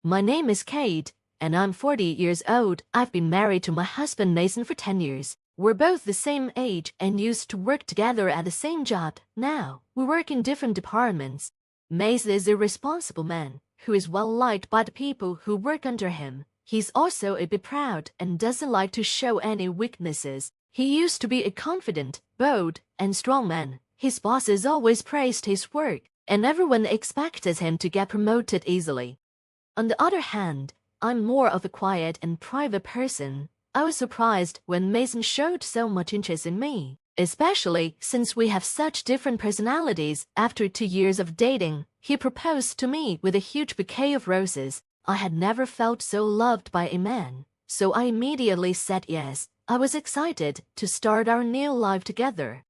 My name is Kate, and I'm 40 years old. I've been married to my husband Mason for 10 years. We're both the same age and used to work together at the same job. Now, we work in different departments. Mason is a responsible man who is well liked by the people who work under him. He's also a bit proud and doesn't like to show any weaknesses. He used to be a confident, bold, and strong man. His bosses always praised his work, and everyone expected him to get promoted easily. On the other hand, I'm more of a quiet and private person. I was surprised when Mason showed so much interest in me, especially since we have such different personalities. After 2 years of dating, he proposed to me with a huge bouquet of roses. I had never felt so loved by a man, so I immediately said yes. I was excited to start our new life together.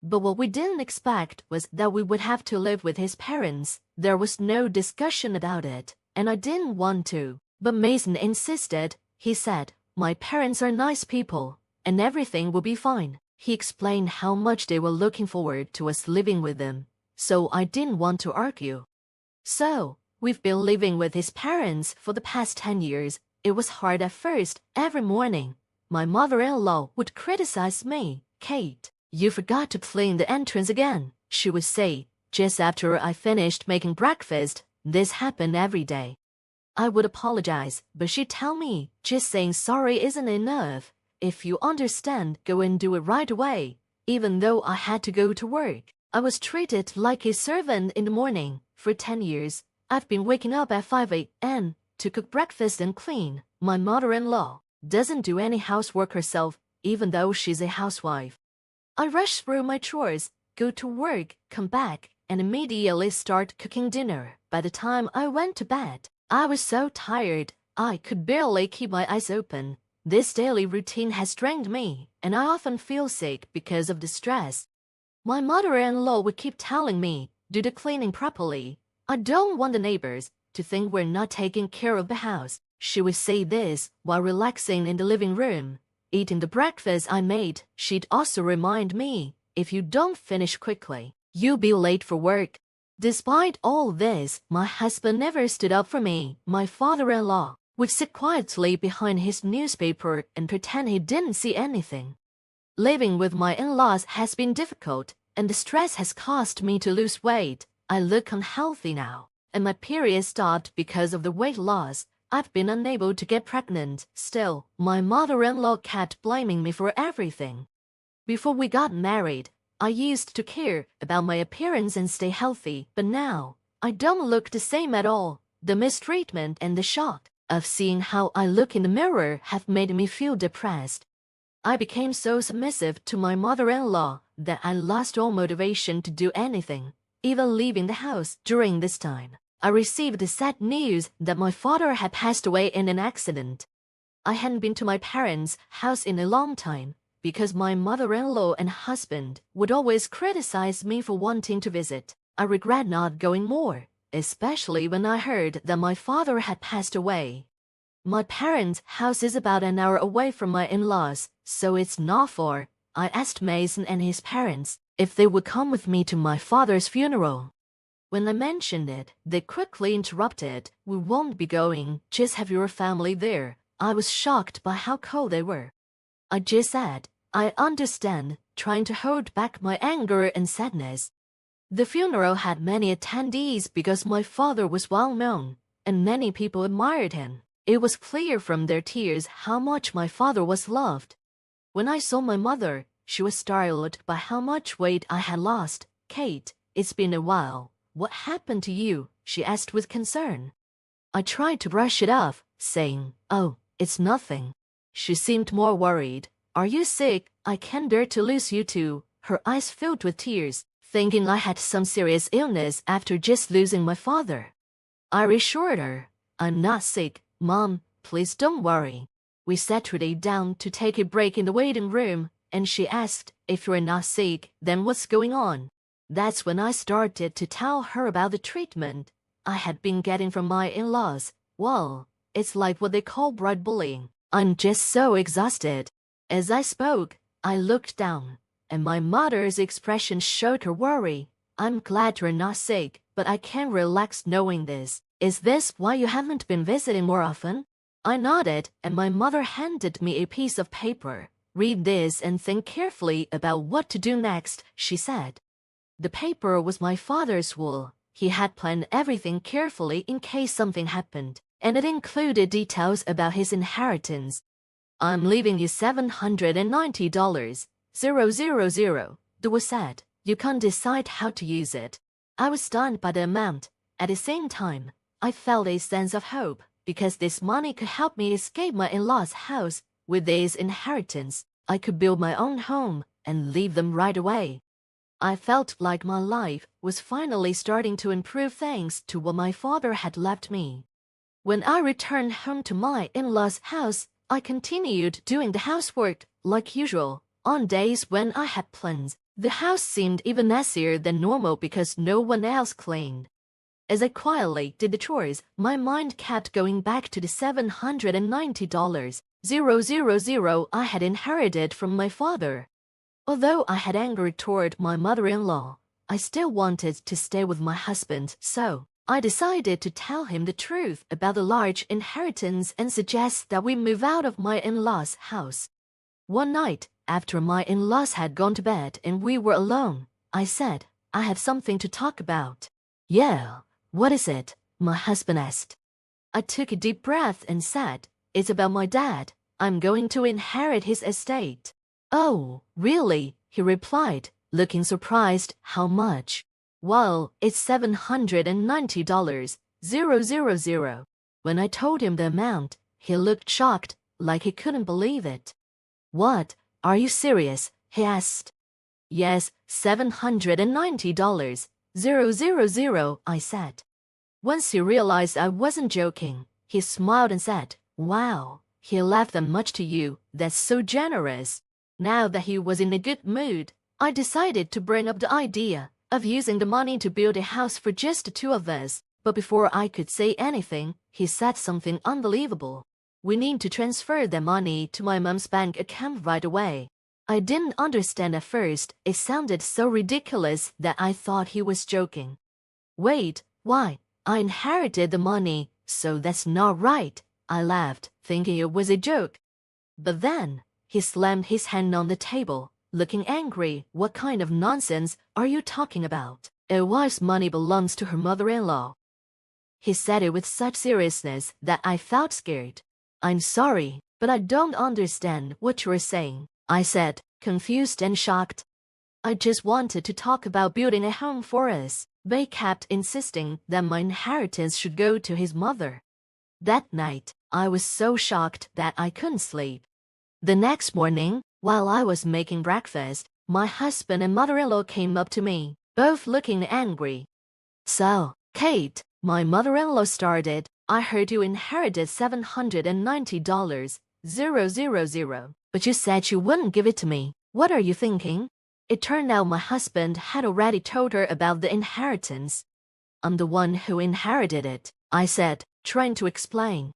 But what we didn't expect was that we would have to live with his parents. There was no discussion about it, and I didn't want to. But Mason insisted. He said, "My parents are nice people, and everything will be fine." He explained how much they were looking forward to us living with them, so I didn't want to argue. So, we've been living with his parents for the past 10 years. It was hard at first. Every morning, my mother-in-law would criticize me. "Kate, you forgot to clean the entrance again," she would say, just after I finished making breakfast. This happened every day. I would apologize, but she'd tell me, "Just saying sorry isn't enough. If you understand, go and do it right away." Even though I had to go to work, I was treated like a servant in the morning. For 10 years, I've been waking up at 5 a.m. to cook breakfast and clean. My mother-in-law doesn't do any housework herself, even though she's a housewife. I rush through my chores, go to work, come back, and immediately start cooking dinner. By the time I went to bed, I was so tired, I could barely keep my eyes open. This daily routine has drained me, and I often feel sick because of the stress. My mother-in-law would keep telling me, "Do the cleaning properly. I don't want the neighbors to think we're not taking care of the house." She would say this while relaxing in the living room, eating the breakfast I made. She'd also remind me, "If you don't finish quickly, you'll be late for work." Despite all this, my husband never stood up for me. My father-in-law would sit quietly behind his newspaper and pretend he didn't see anything. Living with my in-laws has been difficult, and the stress has caused me to lose weight. I look unhealthy now, and my period stopped because of the weight loss. I've been unable to get pregnant. Still, my mother-in-law kept blaming me for everything. Before we got married, I used to care about my appearance and stay healthy, but now, I don't look the same at all. The mistreatment and the shock of seeing how I look in the mirror have made me feel depressed. I became so submissive to my mother-in-law that I lost all motivation to do anything, even leaving the house. During this time, I received the sad news that my father had passed away in an accident. I hadn't been to my parents' house in a long time, because my mother-in-law and husband would always criticize me for wanting to visit. I regret not going more, especially when I heard that my father had passed away. My parents' house is about an hour away from my in-laws, so it's not far. I asked Mason and his parents if they would come with me to my father's funeral. When I mentioned it, they quickly interrupted. "We won't be going, just have your family there." I was shocked by how cold they were. I just said, "I understand," trying to hold back my anger and sadness. The funeral had many attendees because my father was well known, and many people admired him. It was clear from their tears how much my father was loved. When I saw my mother, she was startled by how much weight I had lost. "Kate, it's been a while. What happened to you?" she asked with concern. I tried to brush it off, saying, "Oh, it's nothing." She seemed more worried. "Are you sick? I can't bear to lose you too." Her eyes filled with tears, thinking I had some serious illness after just losing my father. I reassured her, "I'm not sick, Mom, please don't worry." We sat today down to take a break in the waiting room, and she asked, "If you're not sick, then what's going on?" That's when I started to tell her about the treatment I had been getting from my in-laws. "Well, it's like what they call bride bullying. I'm just so exhausted." As I spoke, I looked down, and my mother's expression showed her worry. "I'm glad you're not sick, but I can't relax knowing this. Is this why you haven't been visiting more often? I nodded, and my mother handed me a piece of paper. Read this and think carefully about what to do next, she said. The paper was my father's will. He had planned everything carefully in case something happened, and it included details about his inheritance. I'm leaving you $790, 000, Dewey said. You can't decide how to use it. I was stunned by the amount. At the same time, I felt a sense of hope, because this money could help me escape my in-laws' house. With this inheritance, I could build my own home and leave them right away. I felt like my life was finally starting to improve thanks to what my father had left me. When I returned home to my in-laws' house, I continued doing the housework like usual. On days when I had plans, the house seemed even messier than normal because no one else cleaned. As I quietly did the chores, my mind kept going back to the $790, 000 I had inherited from my father. Although I had anger toward my mother-in-law, I still wanted to stay with my husband, so I decided to tell him the truth about the large inheritance and suggest that we move out of my in-laws' house. One night, after my in-laws had gone to bed and we were alone, I said, I have something to talk about. Yeah, what is it? My husband asked. I took a deep breath and said, it's about my dad. I'm going to inherit his estate. Oh, really? He replied, looking surprised. How much? Well, it's $790, 000. When I told him the amount, he looked shocked, like he couldn't believe it. What? Are you serious? He asked. Yes, $790, 000, I said. Once he realized I wasn't joking, he smiled and said, wow, he left that much to you. That's so generous. Now that he was in a good mood, I decided to bring up the idea of using the money to build a house for just the two of us. But before I could say anything, he said something unbelievable. We need to transfer the money to my mom's bank account right away. I didn't understand at first. It sounded so ridiculous that I thought he was joking. Wait, why? I inherited the money, so that's not right. I laughed, thinking it was a joke. But then, he slammed his hand on the table, looking angry. What kind of nonsense are you talking about? A wife's money belongs to her mother-in-law. He said it with such seriousness that I felt scared. I'm sorry, but I don't understand what you're saying, I said, confused and shocked. I just wanted to talk about building a home for us. They kept insisting that my inheritance should go to his mother. That night, I was so shocked that I couldn't sleep. The next morning, while I was making breakfast, my husband and mother-in-law came up to me, both looking angry. So, Kate, my mother-in-law started, I heard you inherited $790, 000, but you said you wouldn't give it to me. What are you thinking? It turned out my husband had already told her about the inheritance. I'm the one who inherited it, I said, trying to explain.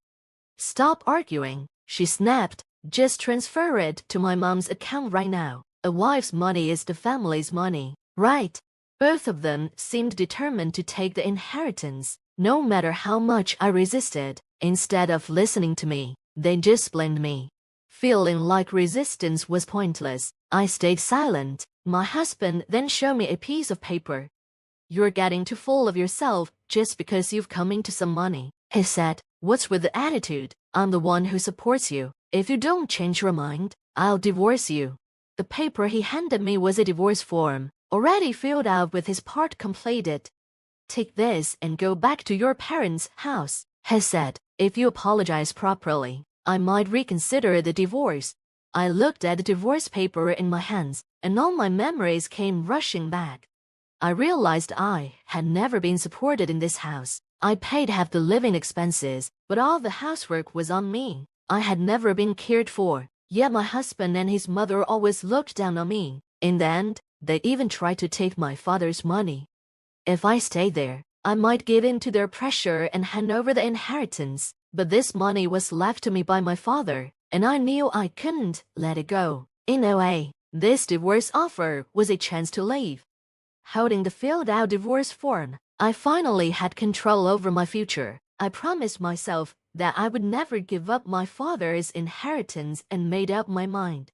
Stop arguing, she snapped. Just transfer it to my mom's account right now. A wife's money is the family's money, right? Both of them seemed determined to take the inheritance, no matter how much I resisted. Instead of listening to me, they just blamed me. Feeling like resistance was pointless, I stayed silent. My husband then showed me a piece of paper. You're getting too full of yourself just because you've come into some money, he said. What's with the attitude? I'm the one who supports you. If you don't change your mind, I'll divorce you. The paper he handed me was a divorce form, already filled out with his part completed. Take this and go back to your parents' house, he said. If you apologize properly, I might reconsider the divorce. I looked at the divorce paper in my hands, and all my memories came rushing back. I realized I had never been supported in this house. I paid half the living expenses, but all the housework was on me. I had never been cared for, yet my husband and his mother always looked down on me. In the end, they even tried to take my father's money. If I stayed there, I might give in to their pressure and hand over the inheritance, but this money was left to me by my father, and I knew I couldn't let it go. In a way, this divorce offer was a chance to leave. Holding the filled-out divorce form, I finally had control over my future. I promised myself that I would never give up my father's inheritance and made up my mind.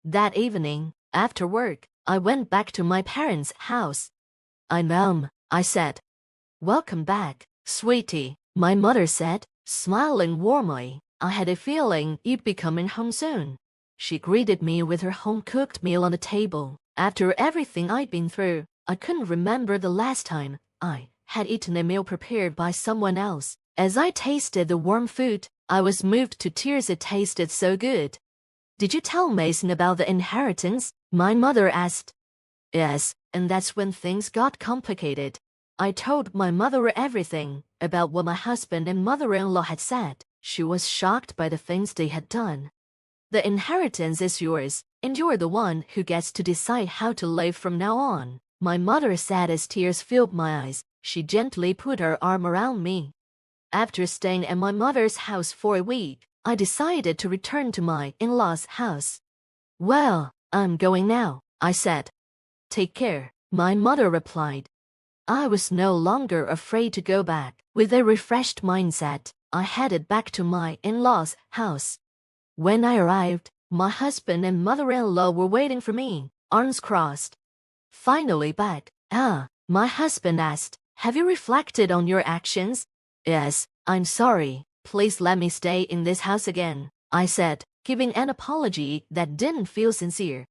That evening, after work, I went back to my parents' house. I said. Welcome back, sweetie, my mother said, smiling warmly. I had a feeling you'd be coming home soon. She greeted me with her home-cooked meal on the table. After everything I'd been through, I couldn't remember the last time I had eaten a meal prepared by someone else. As I tasted the warm food, I was moved to tears. It tasted so good. Did you tell Mason about the inheritance? My mother asked. Yes, and that's when things got complicated. I told my mother everything about what my husband and mother-in-law had said. She was shocked by the things they had done. The inheritance is yours, and you're the one who gets to decide how to live from now on, my mother said as tears filled my eyes. She gently put her arm around me. After staying at my mother's house for a week, I decided to return to my in-laws' house. Well, I'm going now, I said. Take care, my mother replied. I was no longer afraid to go back. With a refreshed mindset, I headed back to my in-laws' house. When I arrived, my husband and mother-in-law were waiting for me, arms crossed. Finally back. My husband asked, have you reflected on your actions? Yes, I'm sorry. Please let me stay in this house again, I said, giving an apology that didn't feel sincere.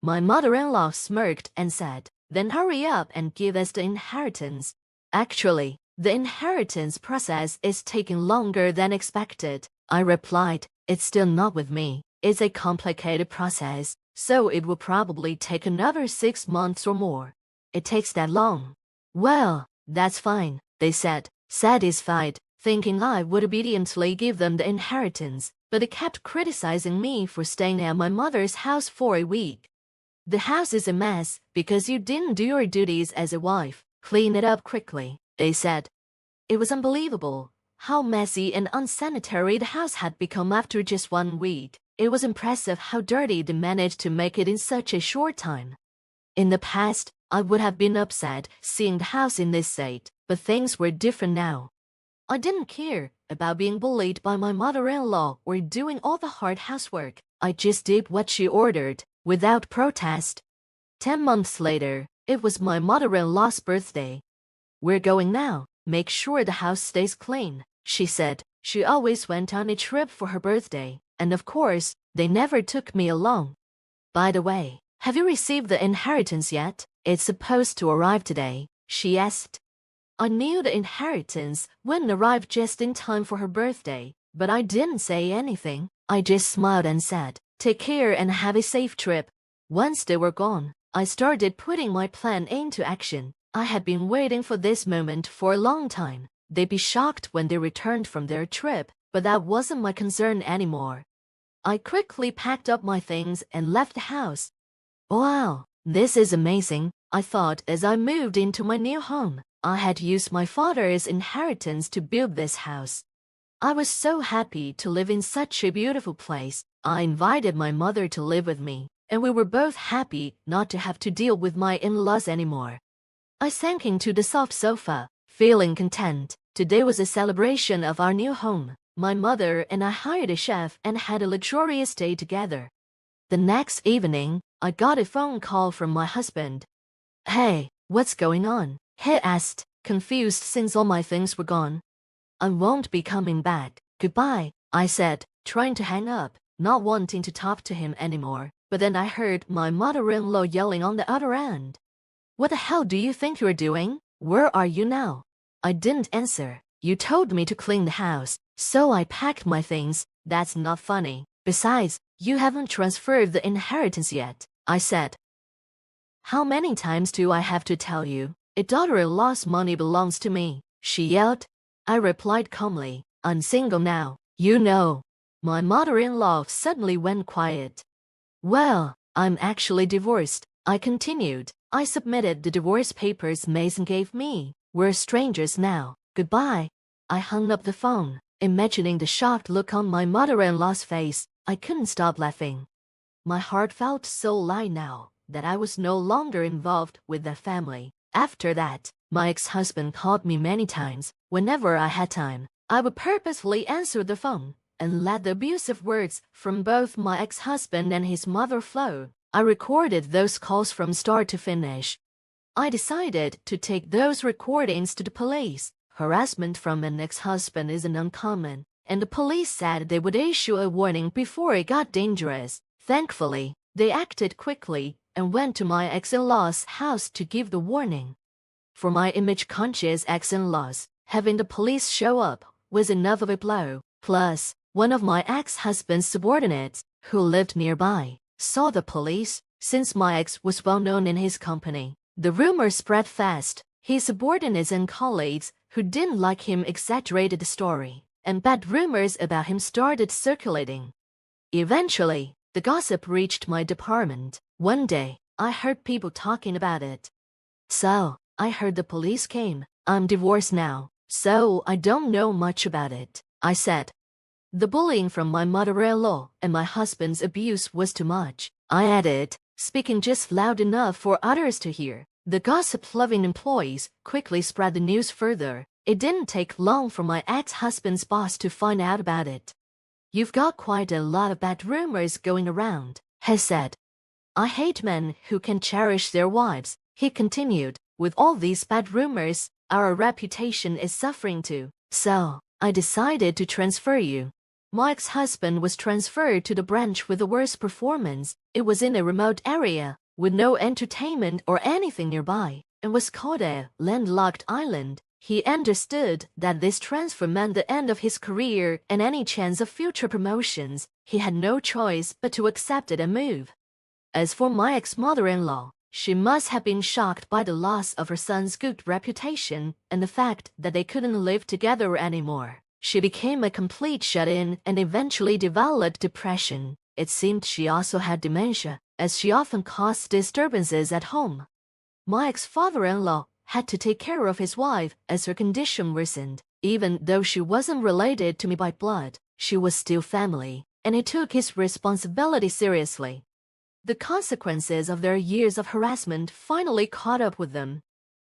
My mother-in-law smirked and said, then hurry up and give us the inheritance. Actually, the inheritance process is taking longer than expected, I replied. It's still not with me. It's a complicated process, so it will probably take another 6 months or more. It takes that long. Well, that's fine, they said, satisfied, thinking I would obediently give them the inheritance, but they kept criticizing me for staying at my mother's house for a week. The house is a mess because you didn't do your duties as a wife. Clean it up quickly, they said. It was unbelievable how messy and unsanitary the house had become after just 1 week. It was impressive how dirty they managed to make it in such a short time. In the past, I would have been upset seeing the house in this state, but things were different now. I didn't care about being bullied by my mother-in-law or doing all the hard housework. I just did what she ordered, without protest. 10 months later, it was my mother-in-law's birthday. We're going now. Make sure the house stays clean, she said. She always went on a trip for her birthday, and of course, they never took me along. By the way, have you received the inheritance yet? It's supposed to arrive today, she asked. I knew the inheritance wouldn't arrive just in time for her birthday, but I didn't say anything. I just smiled and said, take care and have a safe trip. Once they were gone, I started putting my plan into action. I had been waiting for this moment for a long time. They'd be shocked when they returned from their trip, but that wasn't my concern anymore. I quickly packed up my things and left the house. Wow, this is amazing, I thought as I moved into my new home. I had used my father's inheritance to build this house. I was so happy to live in such a beautiful place. I invited my mother to live with me, and we were both happy not to have to deal with my in-laws anymore. I sank into the soft sofa, feeling content. Today was a celebration of our new home. My mother and I hired a chef and had a luxurious day together. The next evening, I got a phone call from my husband. Hey, what's going on? He asked, confused since all my things were gone. I won't be coming back. Goodbye, I said, trying to hang up, not wanting to talk to him anymore. But then I heard my mother-in-law yelling on the other end. What the hell do you think you're doing? Where are you now? I didn't answer. You told me to clean the house, so I packed my things. That's not funny. Besides, you haven't transferred the inheritance yet, I said. How many times do I have to tell you? A daughter-in-law's money belongs to me, she yelled. I replied calmly, I'm single now, you know. My mother-in-law suddenly went quiet. Well, I'm actually divorced, I continued. I submitted the divorce papers Mason gave me. We're strangers now. Goodbye. I hung up the phone, imagining the shocked look on my mother-in-law's face. I couldn't stop laughing. My heart felt so light now that I was no longer involved with the family. After that, my ex-husband called me many times. Whenever I had time, I would purposefully answer the phone and let the abusive words from both my ex-husband and his mother flow. I recorded those calls from start to finish. I decided to take those recordings to the police. Harassment from an ex-husband isn't uncommon, and the police said they would issue a warning before it got dangerous. Thankfully, they acted quickly and went to my ex-in-law's house to give the warning. For my image-conscious ex-in-laws, having the police show up was enough of a blow. Plus, one of my ex-husband's subordinates, who lived nearby, saw the police. Since my ex was well known in his company, the rumor spread fast. His subordinates and colleagues who didn't like him exaggerated the story, and bad rumors about him started circulating. Eventually, the gossip reached my department. One day, I heard people talking about it. So, I heard the police came. I'm divorced now, so I don't know much about it, I said. The bullying from my mother-in-law and my husband's abuse was too much, I added, speaking just loud enough for others to hear. The gossip-loving employees quickly spread the news further. It didn't take long for my ex-husband's boss to find out about it. You've got quite a lot of bad rumors going around, he said. I hate men who can cherish their wives, he continued. With all these bad rumors, our reputation is suffering too. So, I decided to transfer you. My ex-husband was transferred to the branch with the worst performance. It was in a remote area, with no entertainment or anything nearby, and was called a landlocked island. He understood that this transfer meant the end of his career and any chance of future promotions. He had no choice but to accept it and move. As for my ex-mother-in-law, she must have been shocked by the loss of her son's good reputation and the fact that they couldn't live together anymore. She became a complete shut-in and eventually developed depression. It seemed she also had dementia, as she often caused disturbances at home. My ex-father-in-law had to take care of his wife as her condition worsened. Even though she wasn't related to me by blood, she was still family, and he took his responsibility seriously. The consequences of their years of harassment finally caught up with them.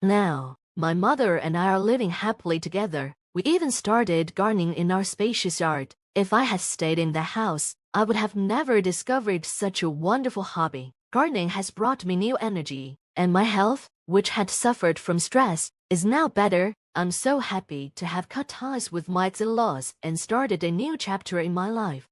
Now, my mother and I are living happily together. We even started gardening in our spacious yard. If I had stayed in the house, I would have never discovered such a wonderful hobby. Gardening has brought me new energy, and my health, which had suffered from stress, is now better. I'm so happy to have cut ties with my ex-in-laws and started a new chapter in my life.